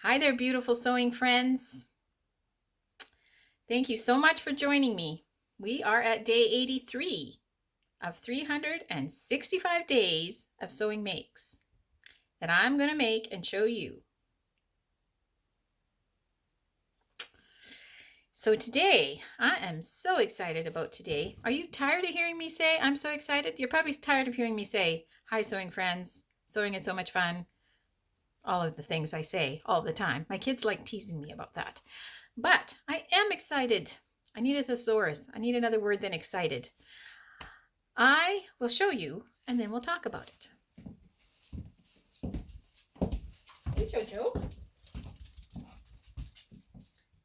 Hi there, beautiful sewing friends. Thank you so much for joining me. We are at day 83 of 365 days of sewing makes that I'm going to make and show you. So today, I am so excited about today. Are you tired of hearing me say I'm so excited? You're probably tired of hearing me say, hi sewing friends, sewing is so much fun. All of the things I say all the time. My kids like teasing me about that. But I am excited. I need a thesaurus. I need another word than excited. I will show you and then we'll talk about it. Hey, Jojo.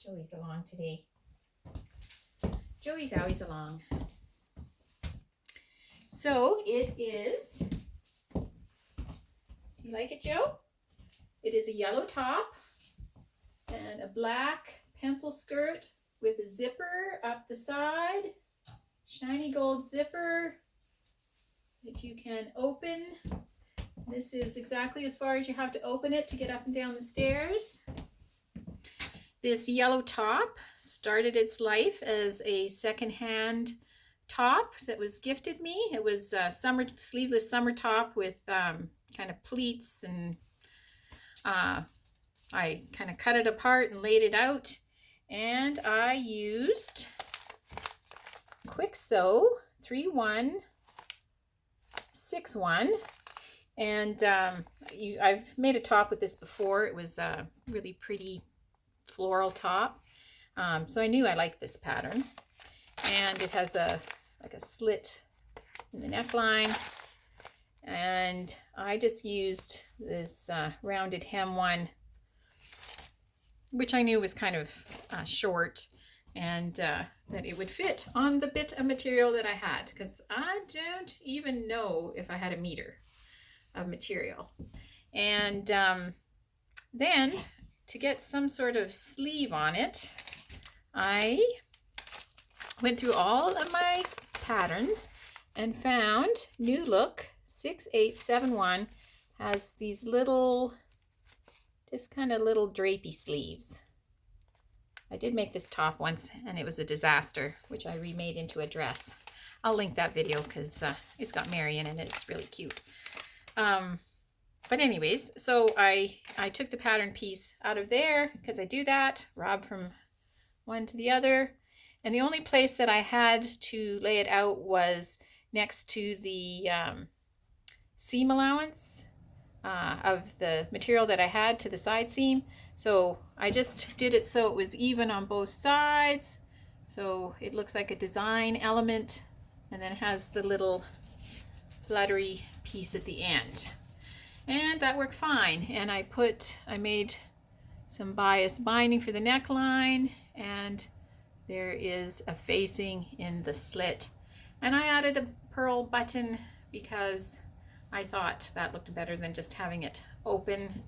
Joey's along today. Joey's always along. So it is, you like it, Joe? It is a yellow top and a black pencil skirt with a zipper up the side, shiny gold zipper that you can open. This is exactly as far as you have to open it to get up and down the stairs. This yellow top started its life as a secondhand top that was gifted me. It was a sleeveless summer top with kind of pleats, and I kind of cut it apart and laid it out, and I used Kwik Sew 3161, and I've made a top with this before. It was a really pretty floral top, so I knew I liked this pattern, and it has like a slit in the neckline, and I just used this rounded hem one, which I knew was kind of short, and that it would fit on the bit of material that I had, because I don't even know if I had a meter of material. And then to get some sort of sleeve on it, I went through all of my patterns and found NewLook 6871 has these little, just kind of little drapey sleeves. I did make this top once and it was a disaster, which I remade into a dress. I'll link that video because it's got Mary in it and it's really cute. But anyways, so I took the pattern piece out of there because I do that, rob from one to the other. And the only place that I had to lay it out was next to the seam allowance of the material that I had to the side seam. So I just did it so it was even on both sides. So it looks like a design element, and then it has the little fluttery piece at the end. And that worked fine. And I made some bias binding for the neckline, and there is a facing in the slit. And I added a pearl button because I thought that looked better than just having it open.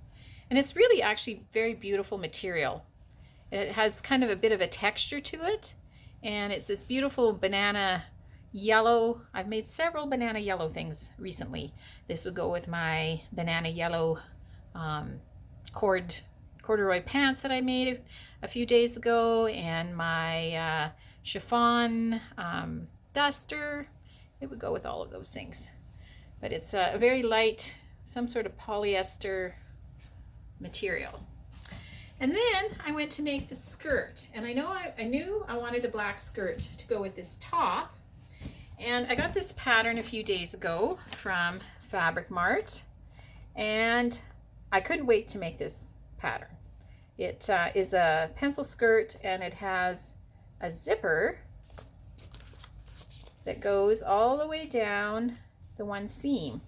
And it's really actually very beautiful material. It has kind of a bit of a texture to it, and it's this beautiful banana yellow. I've made several banana yellow things recently. This would go with my banana yellow corduroy pants that I made a few days ago, and my chiffon duster. It would go with all of those things. But it's a very light, some sort of polyester material. And then I went to make the skirt, and I knew I wanted a black skirt to go with this top. And I got this pattern a few days ago from Fabric Mart, and I couldn't wait to make this pattern. It is a pencil skirt, and it has a zipper that goes all the way down the one seam.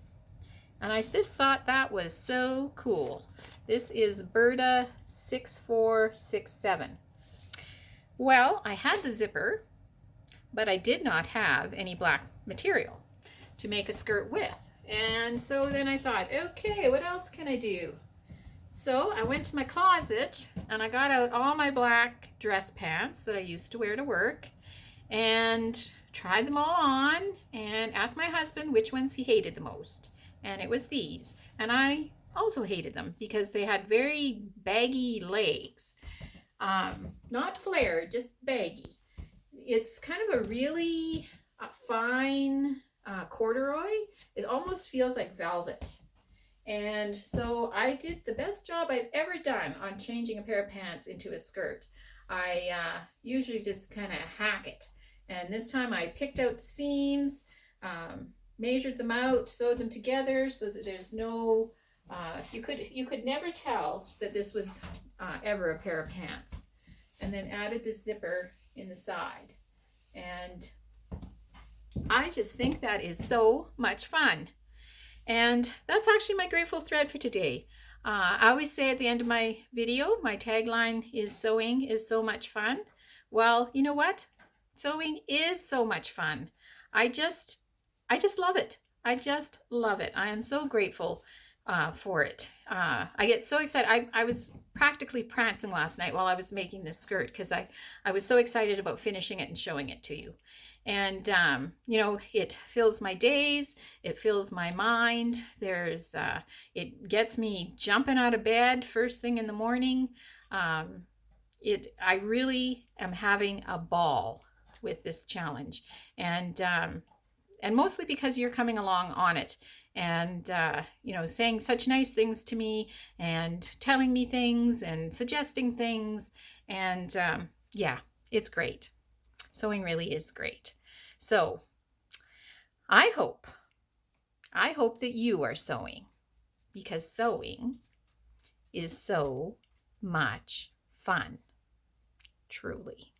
And I just thought that was so cool. This is Burda 6467. Well, I had the zipper, but I did not have any black material to make a skirt with. And so then I thought, okay, what else can I do? So I went to my closet and I got out all my black dress pants that I used to wear to work and tried them all on and asked my husband which ones he hated the most. And it was these. And I also hated them because they had very baggy legs. Not flared, just baggy. It's kind of a really fine corduroy. It almost feels like velvet. And so I did the best job I've ever done on changing a pair of pants into a skirt. I usually just kind of hack it. And this time I picked out the seams, measured them out, sewed them together so that there's no, you could never tell that this was ever a pair of pants. And then added this zipper in the side. And I just think that is so much fun. And that's actually my grateful thread for today. I always say at the end of my video, my tagline is sewing is so much fun. Well, you know what? Sewing is so much fun. I just love it. I just love it. I am so grateful for it. I get so excited. I was practically prancing last night while I was making this skirt because I was so excited about finishing it and showing it to you. And, you know, it fills my days, it fills my mind. It gets me jumping out of bed first thing in the morning. I really am having a ball with this challenge. And mostly because you're coming along on it and, you know, saying such nice things to me and telling me things and suggesting things. And, yeah, it's great. Sewing really is great. So I hope that you are sewing because sewing is so much fun, truly.